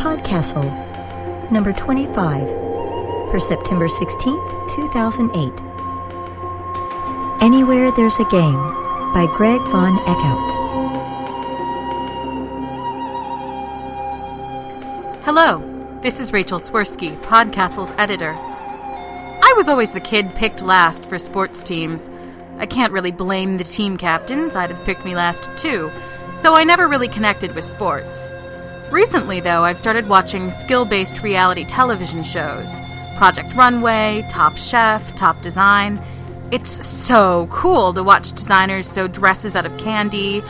Podcastle, number 25, for September 16th, 2008. Anywhere There's a Game, by Greg von Eckhout. Hello, this is Rachel Swirsky, Podcastle's editor. I was always the kid picked last for sports teams. I can't really blame the team captains, I'd have picked me last too, so I never really connected with sports. Recently, though, I've started watching skill-based reality television shows. Project Runway, Top Chef, Top Design. It's so cool to watch designers sew dresses out of candy,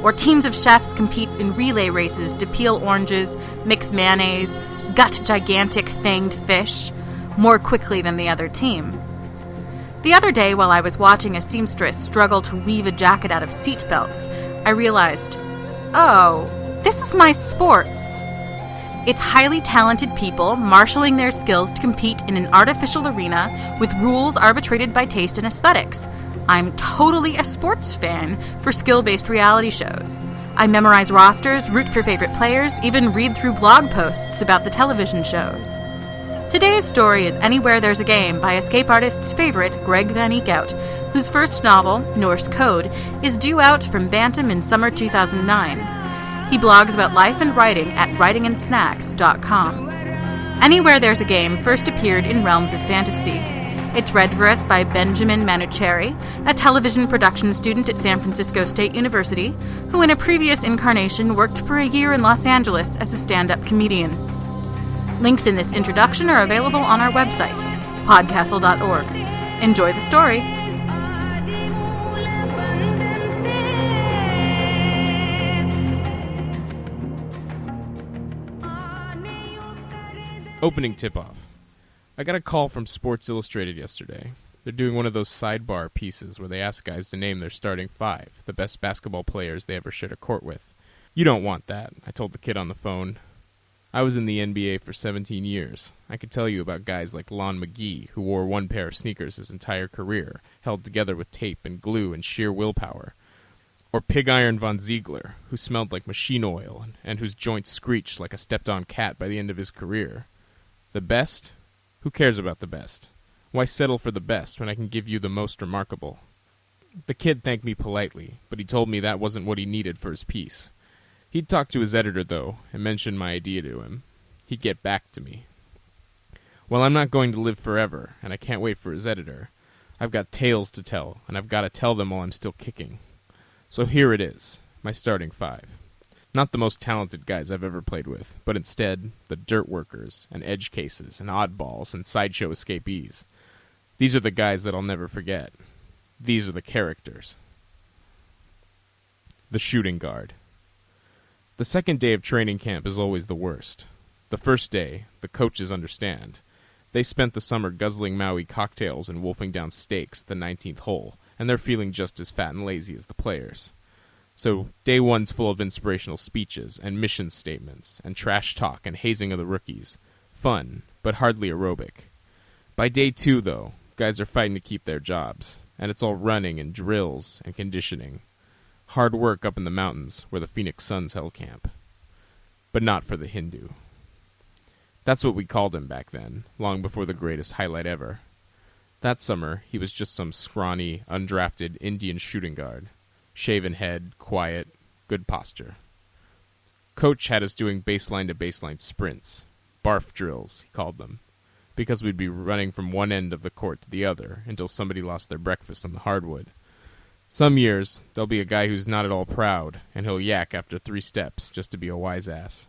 or teams of chefs compete in relay races to peel oranges, mix mayonnaise, gut gigantic fanged fish, more quickly than the other team. The other day, while I was watching a seamstress struggle to weave a jacket out of seat belts, I realized, oh, this is my sports. It's highly talented people marshalling their skills to compete in an artificial arena with rules arbitrated by taste and aesthetics. I'm totally a sports fan for skill-based reality shows. I memorize rosters, root for favorite players, even read through blog posts about the television shows. Today's story is Anywhere There's a Game by escape artist's favorite, Greg von Eckhout, whose first novel, Norse Code, is due out from Bantam in summer 2009. He blogs about life and writing at writingandsnacks.com. Anywhere There's a Game first appeared in Realms of Fantasy. It's read for us by Benjamin Manucheri, a television production student at San Francisco State University, who in a previous incarnation worked for a year in Los Angeles as a stand-up comedian. Links in this introduction are available on our website, podcastle.org. Enjoy the story. Opening tip-off. I got a call from Sports Illustrated yesterday. They're doing one of those sidebar pieces where they ask guys to name their starting five, the best basketball players they ever shared a court with. You don't want that, I told the kid on the phone. I was in the NBA for 17 years. I could tell you about guys like Lon McGee, who wore one pair of sneakers his entire career, held together with tape and glue and sheer willpower. Or Pig Iron Von Ziegler, who smelled like machine oil and whose joints screeched like a stepped-on cat by the end of his career. The best? Who cares about the best? Why settle for the best when I can give you the most remarkable? The kid thanked me politely, but he told me that wasn't what he needed for his piece. He'd talk to his editor, though, and mention my idea to him. He'd get back to me. Well, I'm not going to live forever, and I can't wait for his editor. I've got tales to tell, and I've got to tell them while I'm still kicking. So here it is, my starting five. Not the most talented guys I've ever played with, but instead the dirt workers and edge cases and oddballs and sideshow escapees. These are the guys that I'll never forget. These are the characters. The shooting guard. The second day of training camp is always the worst. The first day, the coaches understand. They spent the summer guzzling Maui cocktails and wolfing down steaks at the 19th hole, and they're feeling just as fat and lazy as the players. So, day one's full of inspirational speeches and mission statements and trash talk and hazing of the rookies. Fun, but hardly aerobic. By day two, though, guys are fighting to keep their jobs, and it's all running and drills and conditioning. Hard work up in the mountains where the Phoenix Suns held camp. But not for the Hindu. That's what we called him back then, long before the greatest highlight ever. That summer, he was just some scrawny, undrafted Indian shooting guard. Shaven head, quiet, good posture. Coach had us doing baseline-to-baseline sprints. Barf drills, he called them. Because we'd be running from one end of the court to the other until somebody lost their breakfast on the hardwood. Some years, there'll be a guy who's not at all proud, and he'll yak after 3 steps just to be a wise ass.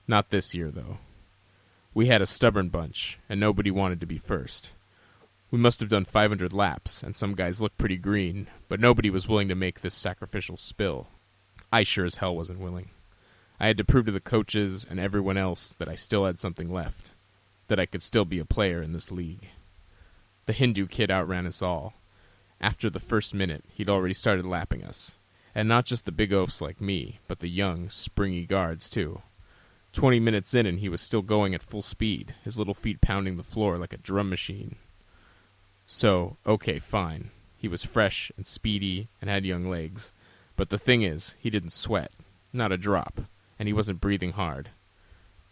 Not this year, though. We had a stubborn bunch, and nobody wanted to be first. We must have done 500 laps, and some guys looked pretty green, but nobody was willing to make this sacrificial spill. I sure as hell wasn't willing. I had to prove to the coaches and everyone else that I still had something left, that I could still be a player in this league. The Hindu kid outran us all. After the first minute, he'd already started lapping us, and not just the big oafs like me, but the young, springy guards, too. 20 minutes in, and he was still going at full speed, his little feet pounding the floor like a drum machine. So, okay, fine. He was fresh and speedy and had young legs. But the thing is, he didn't sweat. Not a drop. And he wasn't breathing hard.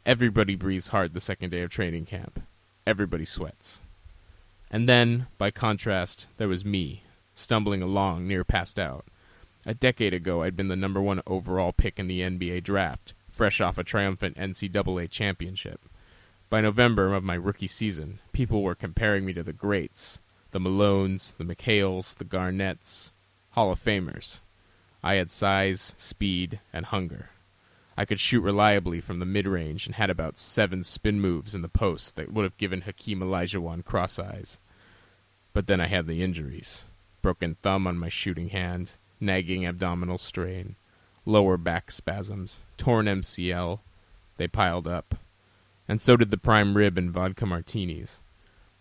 Everybody breathes hard the second day of training camp. Everybody sweats. And then, by contrast, there was me, stumbling along, near passed out. A decade ago, I'd been the number 1 overall pick in the NBA draft, fresh off a triumphant NCAA championship. By November of my rookie season, people were comparing me to the greats, the Malones, the McHales, the Garnetts, Hall of Famers. I had size, speed, and hunger. I could shoot reliably from the mid-range and had about 7 spin moves in the post that would have given Hakeem Olajuwon cross eyes. But then I had the injuries. Broken thumb on my shooting hand, nagging abdominal strain, lower back spasms, torn MCL. They piled up. And so did the prime rib and vodka martinis.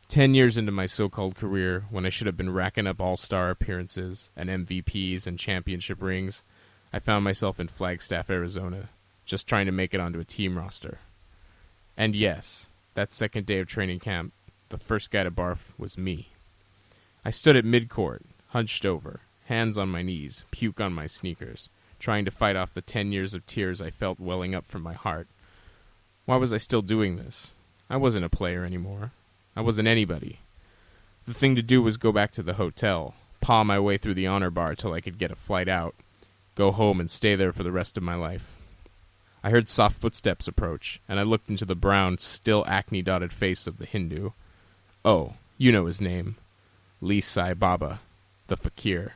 10 years into my so-called career, when I should have been racking up all-star appearances and MVPs and championship rings, I found myself in Flagstaff, Arizona, just trying to make it onto a team roster. And yes, that second day of training camp, the first guy to barf was me. I stood at midcourt, hunched over, hands on my knees, puke on my sneakers, trying to fight off the 10 years of tears I felt welling up from my heart. Why was I still doing this? I wasn't a player anymore. I wasn't anybody. The thing to do was go back to the hotel, paw my way through the honor bar till I could get a flight out, go home and stay there for the rest of my life. I heard soft footsteps approach, and I looked into the brown, still acne-dotted face of the Hindu. Oh, you know his name. Lee Sai Baba, the fakir.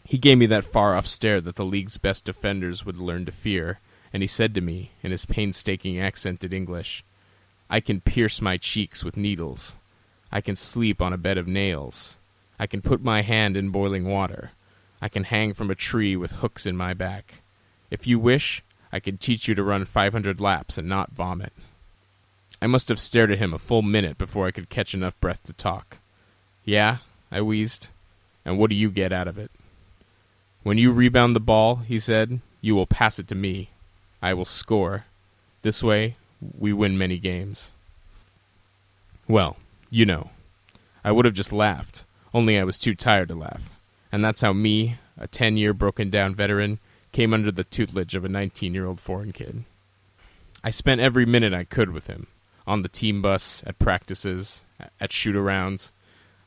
He gave me that far-off stare that the league's best defenders would learn to fear, and he said to me, in his painstaking accented English, "I can pierce my cheeks with needles. I can sleep on a bed of nails. I can put my hand in boiling water. I can hang from a tree with hooks in my back. If you wish, I can teach you to run 500 laps and not vomit." I must have stared at him a full minute before I could catch enough breath to talk. "Yeah," I wheezed, "and what do you get out of it?" "When you rebound the ball," he said, "you will pass it to me. I will score. This way, we win many games." Well, you know. I would have just laughed, only I was too tired to laugh. And that's how me, a 10-year broken-down veteran, came under the tutelage of a 19-year-old foreign kid. I spent every minute I could with him, on the team bus, at practices, at shoot-arounds.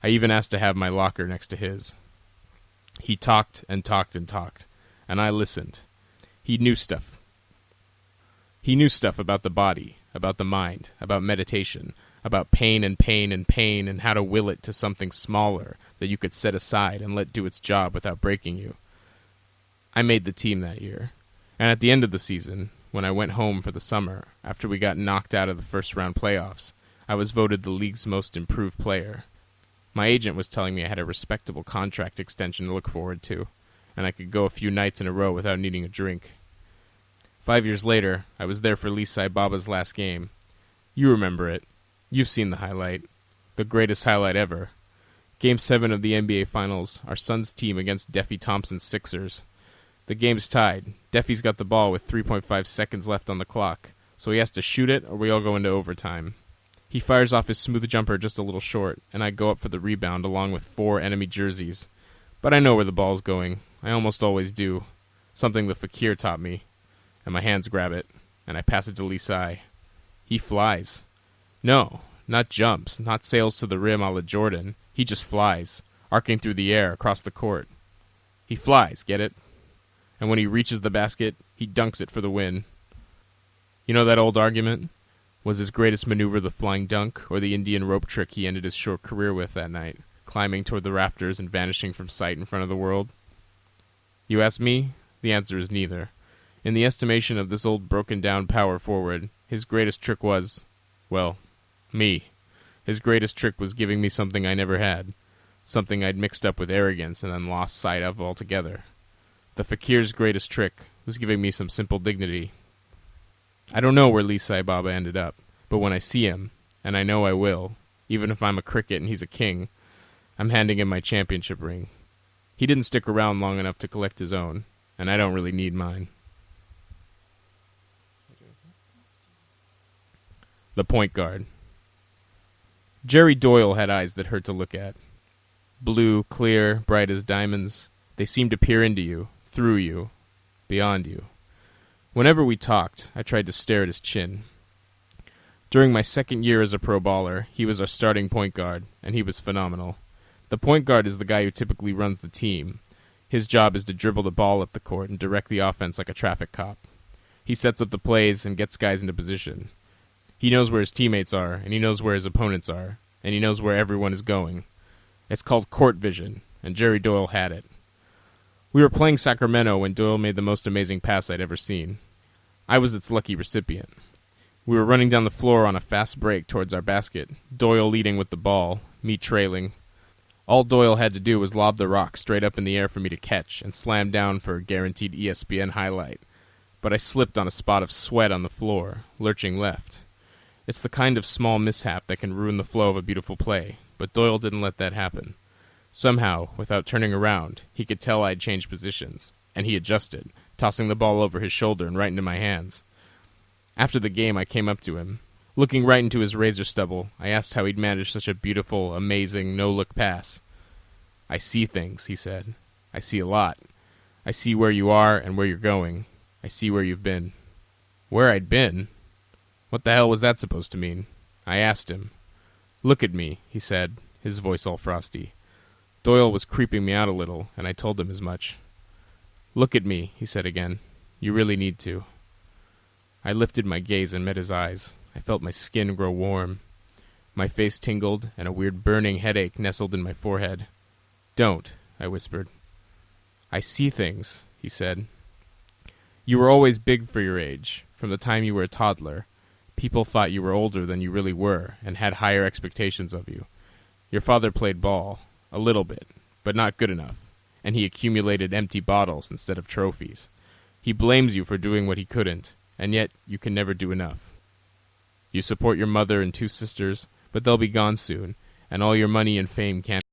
I even asked to have my locker next to his. He talked and talked and talked, and I listened. He knew stuff. He knew stuff about the body, about the mind, about meditation, about pain and pain and pain, and how to will it to something smaller that you could set aside and let do its job without breaking you. I made the team that year, and at the end of the season, when I went home for the summer, after we got knocked out of the first-round playoffs, I was voted the league's most improved player. My agent was telling me I had a respectable contract extension to look forward to, and I could go a few nights in a row without needing a drink. 5 years later, I was there for Lee Sai Baba's last game. You remember it. You've seen the highlight. The greatest highlight ever. Game 7 of the NBA Finals, our Suns team against Duffy Thompson's Sixers. The game's tied. Duffy's got the ball with 3.5 seconds left on the clock, so he has to shoot it or we all go into overtime. He fires off his smooth jumper just a little short, and I go up for the rebound along with 4 enemy jerseys. But I know where the ball's going. I almost always do. Something the fakir taught me. And my hands grab it, and I pass it to Lee Sai. He flies. No, not jumps, not sails to the rim a la Jordan. He just flies, arcing through the air across the court. He flies, get it? And when he reaches the basket, he dunks it for the win. You know that old argument? Was his greatest maneuver the flying dunk, or the Indian rope trick he ended his short career with that night, climbing toward the rafters and vanishing from sight in front of the world? You ask me? The answer is neither. In the estimation of this old broken-down power forward, his greatest trick was, well, me. His greatest trick was giving me something I never had, something I'd mixed up with arrogance and then lost sight of altogether. The fakir's greatest trick was giving me some simple dignity. I don't know where Lee Sai Baba ended up, but when I see him, and I know I will, even if I'm a cricket and he's a king, I'm handing him my championship ring. He didn't stick around long enough to collect his own, and I don't really need mine. The point guard. Jerry Doyle had eyes that hurt to look at. Blue, clear, bright as diamonds, they seemed to peer into you, through you, beyond you. Whenever we talked, I tried to stare at his chin. During my second year as a pro baller, he was our starting point guard, and he was phenomenal. The point guard is the guy who typically runs the team. His job is to dribble the ball up the court and direct the offense like a traffic cop. He sets up the plays and gets guys into position. He knows where his teammates are, and he knows where his opponents are, and he knows where everyone is going. It's called court vision, and Jerry Doyle had it. We were playing Sacramento when Doyle made the most amazing pass I'd ever seen. I was its lucky recipient. We were running down the floor on a fast break towards our basket, Doyle leading with the ball, me trailing. All Doyle had to do was lob the rock straight up in the air for me to catch and slam down for a guaranteed ESPN highlight. But I slipped on a spot of sweat on the floor, lurching left. It's the kind of small mishap that can ruin the flow of a beautiful play, but Doyle didn't let that happen. Somehow, without turning around, he could tell I'd changed positions, and he adjusted, tossing the ball over his shoulder and right into my hands. After the game, I came up to him. Looking right into his razor stubble, I asked how he'd managed such a beautiful, amazing, no-look pass. "I see things," he said. "I see a lot. I see where you are and where you're going. I see where you've been." Where I'd been? What the hell was that supposed to mean? I asked him. "Look at me," he said, his voice all frosty. Doyle was creeping me out a little, and I told him as much. "Look at me," he said again. "You really need to." I lifted my gaze and met his eyes. I felt my skin grow warm. My face tingled, and a weird burning headache nestled in my forehead. "Don't," I whispered. "I see things," he said. "You were always big for your age. From the time you were a toddler, people thought you were older than you really were and had higher expectations of you. Your father played ball, a little bit, but not good enough, and he accumulated empty bottles instead of trophies. He blames you for doing what he couldn't, and yet you can never do enough. You support your mother and 2 sisters, but they'll be gone soon, and all your money and fame can't